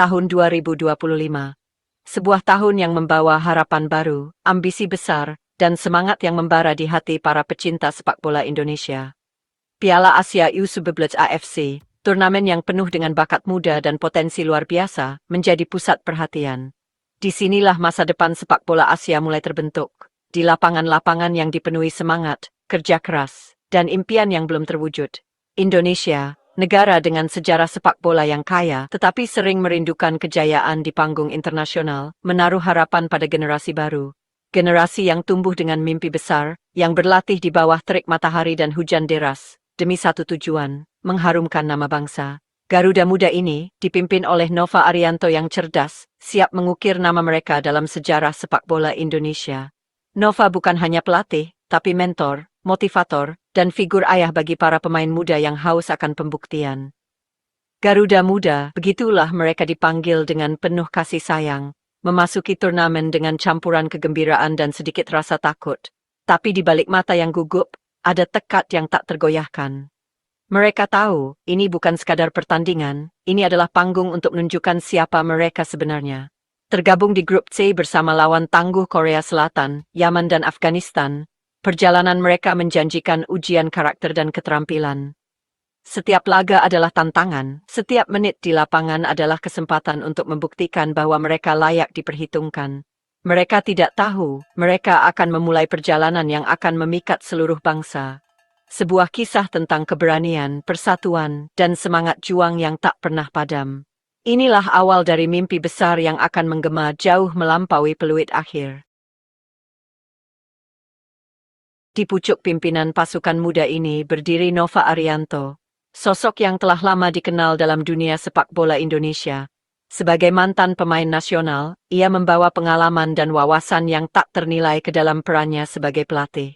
tahun 2025. Sebuah tahun yang membawa harapan baru, ambisi besar, dan semangat yang membara di hati para pecinta sepak bola Indonesia. Piala Asia U17 AFC, turnamen yang penuh dengan bakat muda dan potensi luar biasa, menjadi pusat perhatian. Disinilah masa depan sepak bola Asia mulai terbentuk, di lapangan-lapangan yang dipenuhi semangat, kerja keras, dan impian yang belum terwujud. Indonesia, negara dengan sejarah sepak bola yang kaya, tetapi sering merindukan kejayaan di panggung internasional, menaruh harapan pada generasi baru. Generasi yang tumbuh dengan mimpi besar, yang berlatih di bawah terik matahari dan hujan deras, demi satu tujuan, mengharumkan nama bangsa. Garuda Muda ini, dipimpin oleh Nova Arianto yang cerdas, siap mengukir nama mereka dalam sejarah sepak bola Indonesia. Nova bukan hanya pelatih, tapi mentor, motivator, dan figur ayah bagi para pemain muda yang haus akan pembuktian. Garuda Muda, begitulah mereka dipanggil dengan penuh kasih sayang, memasuki turnamen dengan campuran kegembiraan dan sedikit rasa takut. Tapi di balik mata yang gugup, ada tekad yang tak tergoyahkan. Mereka tahu, ini bukan sekadar pertandingan, ini adalah panggung untuk menunjukkan siapa mereka sebenarnya. Tergabung di grup C bersama lawan tangguh Korea Selatan, Yaman dan Afghanistan, perjalanan mereka menjanjikan ujian karakter dan keterampilan. Setiap laga adalah tantangan, setiap menit di lapangan adalah kesempatan untuk membuktikan bahwa mereka layak diperhitungkan. Mereka tidak tahu, mereka akan memulai perjalanan yang akan memikat seluruh bangsa. Sebuah kisah tentang keberanian, persatuan, dan semangat juang yang tak pernah padam. Inilah awal dari mimpi besar yang akan menggema jauh melampaui peluit akhir. Di pucuk pimpinan pasukan muda ini berdiri Nova Arianto, sosok yang telah lama dikenal dalam dunia sepak bola Indonesia. Sebagai mantan pemain nasional, ia membawa pengalaman dan wawasan yang tak ternilai ke dalam perannya sebagai pelatih.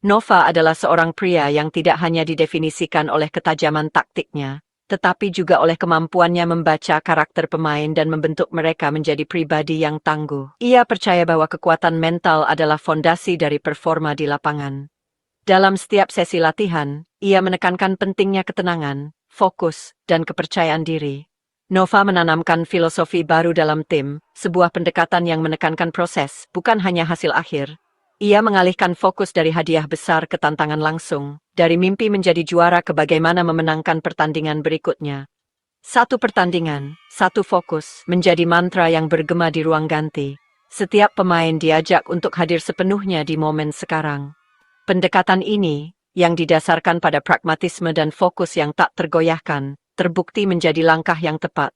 Nova adalah seorang pria yang tidak hanya didefinisikan oleh ketajaman taktiknya, tetapi juga oleh kemampuannya membaca karakter pemain dan membentuk mereka menjadi pribadi yang tangguh. Ia percaya bahwa kekuatan mental adalah fondasi dari performa di lapangan. Dalam setiap sesi latihan, ia menekankan pentingnya ketenangan, fokus, dan kepercayaan diri. Nova menanamkan filosofi baru dalam tim, sebuah pendekatan yang menekankan proses, bukan hanya hasil akhir. Ia mengalihkan fokus dari hadiah besar ke tantangan langsung, dari mimpi menjadi juara ke bagaimana memenangkan pertandingan berikutnya. Satu pertandingan, satu fokus, menjadi mantra yang bergema di ruang ganti. Setiap pemain diajak untuk hadir sepenuhnya di momen sekarang. Pendekatan ini, yang didasarkan pada pragmatisme dan fokus yang tak tergoyahkan, terbukti menjadi langkah yang tepat.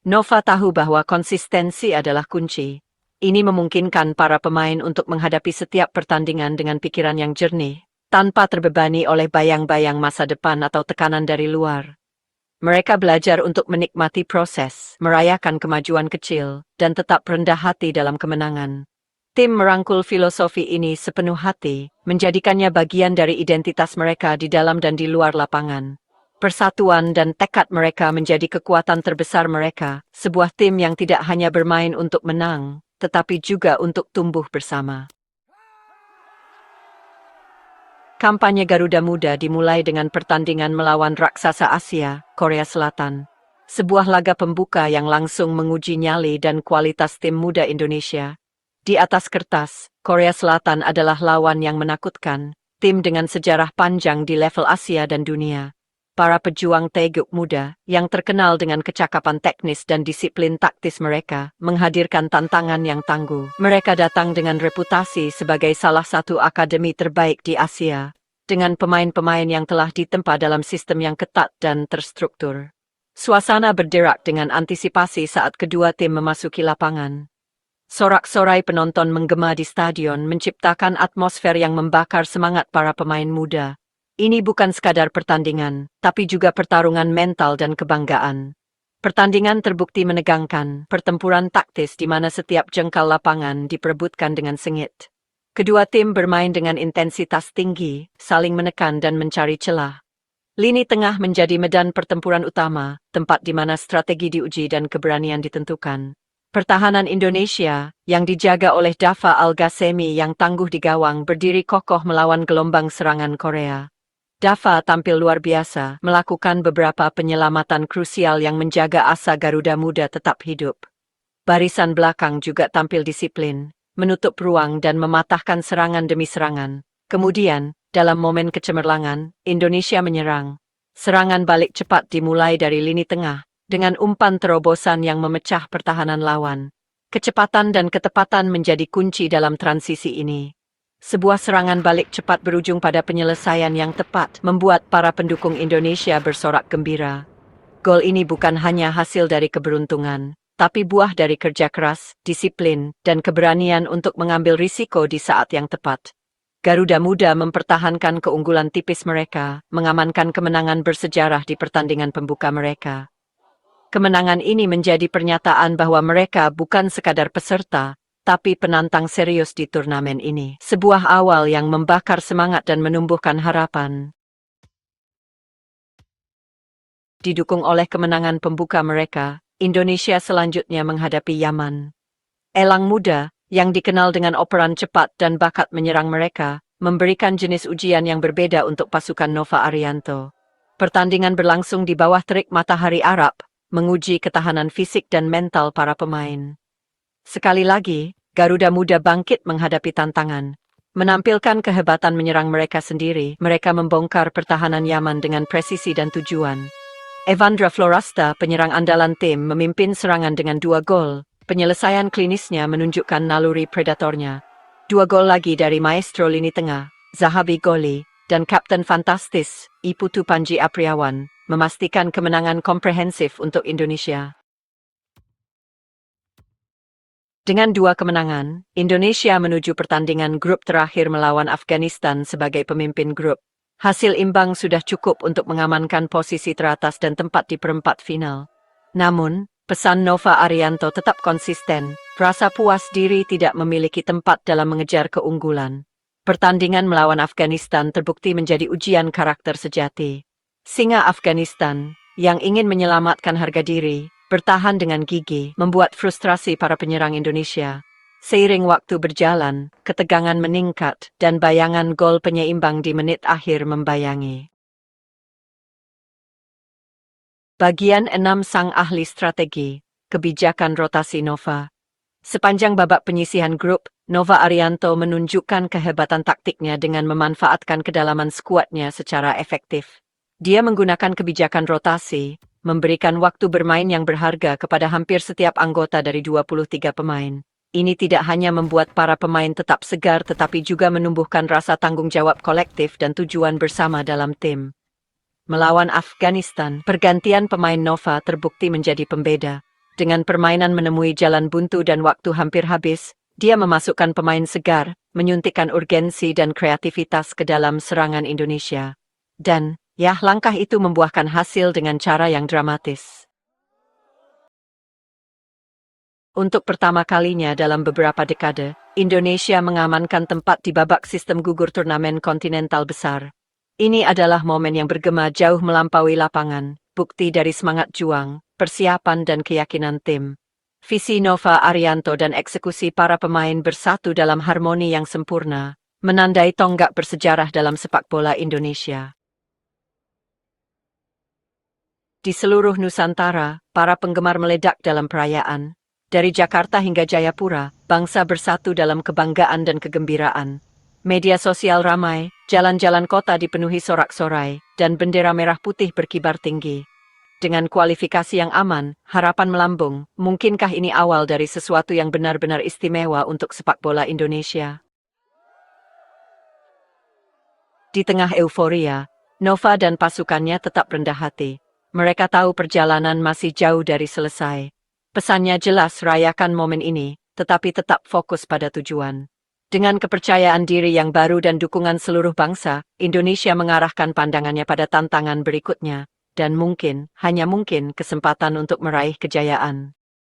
Nova tahu bahwa konsistensi adalah kunci. Ini memungkinkan para pemain untuk menghadapi setiap pertandingan dengan pikiran yang jernih, tanpa terbebani oleh bayang-bayang masa depan atau tekanan dari luar. Mereka belajar untuk menikmati proses, merayakan kemajuan kecil, dan tetap rendah hati dalam kemenangan. Tim merangkul filosofi ini sepenuh hati, menjadikannya bagian dari identitas mereka di dalam dan di luar lapangan. Persatuan dan tekad mereka menjadi kekuatan terbesar mereka, sebuah tim yang tidak hanya bermain untuk menang, tetapi juga untuk tumbuh bersama. Kampanye Garuda Muda dimulai dengan pertandingan melawan raksasa Asia, Korea Selatan. Sebuah laga pembuka yang langsung menguji nyali dan kualitas tim muda Indonesia. Di atas kertas, Korea Selatan adalah lawan yang menakutkan, tim dengan sejarah panjang di level Asia dan dunia. Para pejuang teguk muda, yang terkenal dengan kecakapan teknis dan disiplin taktis mereka, menghadirkan tantangan yang tangguh. Mereka datang dengan reputasi sebagai salah satu akademi terbaik di Asia, dengan pemain-pemain yang telah ditempa dalam sistem yang ketat dan terstruktur. Suasana berderak dengan antisipasi saat kedua tim memasuki lapangan. Sorak-sorai penonton menggema di stadion menciptakan atmosfer yang membakar semangat para pemain muda. Ini bukan sekadar pertandingan, tapi juga pertarungan mental dan kebanggaan. Pertandingan terbukti menegangkan, pertempuran taktis di mana setiap jengkal lapangan diperebutkan dengan sengit. Kedua tim bermain dengan intensitas tinggi, saling menekan dan mencari celah. Lini tengah menjadi medan pertempuran utama, tempat di mana strategi diuji dan keberanian ditentukan. Pertahanan Indonesia, yang dijaga oleh Dava Al-Ghassemi yang tangguh di gawang, berdiri kokoh melawan gelombang serangan Korea. Dava tampil luar biasa, melakukan beberapa penyelamatan krusial yang menjaga asa Garuda Muda tetap hidup. Barisan belakang juga tampil disiplin, menutup ruang dan mematahkan serangan demi serangan. Kemudian, dalam momen kecemerlangan, Indonesia menyerang. Serangan balik cepat dimulai dari lini tengah, dengan umpan terobosan yang memecah pertahanan lawan. Kecepatan dan ketepatan menjadi kunci dalam transisi ini. Sebuah serangan balik cepat berujung pada penyelesaian yang tepat, membuat para pendukung Indonesia bersorak gembira. Gol ini bukan hanya hasil dari keberuntungan, tapi buah dari kerja keras, disiplin, dan keberanian untuk mengambil risiko di saat yang tepat. Garuda Muda mempertahankan keunggulan tipis mereka, mengamankan kemenangan bersejarah di pertandingan pembuka mereka. Kemenangan ini menjadi pernyataan bahwa mereka bukan sekadar peserta, tapi penantang serius di turnamen ini. Sebuah awal yang membakar semangat dan menumbuhkan harapan. Didukung oleh kemenangan pembuka mereka, Indonesia selanjutnya menghadapi Yaman. Elang muda, yang dikenal dengan operan cepat dan bakat menyerang mereka, memberikan jenis ujian yang berbeda untuk pasukan Nova Arianto. Pertandingan berlangsung di bawah terik matahari Arab, menguji ketahanan fisik dan mental para pemain. Sekali lagi, Garuda Muda bangkit menghadapi tantangan. Menampilkan kehebatan menyerang mereka sendiri, mereka membongkar pertahanan Yaman dengan presisi dan tujuan. Evandra Florasta, penyerang andalan tim, memimpin serangan dengan 2 gol. Penyelesaian klinisnya menunjukkan naluri predatornya. 2 gol lagi dari maestro lini tengah, Zahabi Goli, dan Kapten Fantastis, Iputu Panji Apriawan, memastikan kemenangan komprehensif untuk Indonesia. Dengan 2 kemenangan, Indonesia menuju pertandingan grup terakhir melawan Afghanistan sebagai pemimpin grup. Hasil imbang sudah cukup untuk mengamankan posisi teratas dan tempat di perempat final. Namun, pesan Nova Arianto tetap konsisten. Rasa puas diri tidak memiliki tempat dalam mengejar keunggulan. Pertandingan melawan Afghanistan terbukti menjadi ujian karakter sejati. Singa Afghanistan, yang ingin menyelamatkan harga diri, bertahan dengan gigih, membuat frustrasi para penyerang Indonesia. Seiring waktu berjalan, ketegangan meningkat, dan bayangan gol penyeimbang di menit akhir membayangi. Bagian 6 Sang Ahli Strategi, Kebijakan Rotasi Nova. Sepanjang babak penyisihan grup, Nova Arianto menunjukkan kehebatan taktiknya dengan memanfaatkan kedalaman skuadnya secara efektif. Dia menggunakan kebijakan rotasi, memberikan waktu bermain yang berharga kepada hampir setiap anggota dari 23 pemain. Ini tidak hanya membuat para pemain tetap segar tetapi juga menumbuhkan rasa tanggung jawab kolektif dan tujuan bersama dalam tim. Melawan Afghanistan, pergantian pemain Nova terbukti menjadi pembeda. Dengan permainan menemui jalan buntu dan waktu hampir habis, dia memasukkan pemain segar, menyuntikkan urgensi dan kreativitas ke dalam serangan Indonesia. Dan, langkah itu membuahkan hasil dengan cara yang dramatis. Untuk pertama kalinya dalam beberapa dekade, Indonesia mengamankan tempat di babak sistem gugur turnamen kontinental besar. Ini adalah momen yang bergema jauh melampaui lapangan, bukti dari semangat juang, persiapan dan keyakinan tim. Visi Nova Arianto dan eksekusi para pemain bersatu dalam harmoni yang sempurna, menandai tonggak bersejarah dalam sepak bola Indonesia. Di seluruh Nusantara, para penggemar meledak dalam perayaan. Dari Jakarta hingga Jayapura, bangsa bersatu dalam kebanggaan dan kegembiraan. Media sosial ramai, jalan-jalan kota dipenuhi sorak-sorai, dan bendera merah putih berkibar tinggi. Dengan kualifikasi yang aman, harapan melambung, mungkinkah ini awal dari sesuatu yang benar-benar istimewa untuk sepak bola Indonesia? Di tengah euforia, Nova dan pasukannya tetap rendah hati. Mereka tahu perjalanan masih jauh dari selesai. Pesannya jelas, rayakan momen ini, tetapi tetap fokus pada tujuan. Dengan kepercayaan diri yang baru dan dukungan seluruh bangsa, Indonesia mengarahkan pandangannya pada tantangan berikutnya. Dan mungkin, hanya mungkin, kesempatan untuk meraih kejayaan.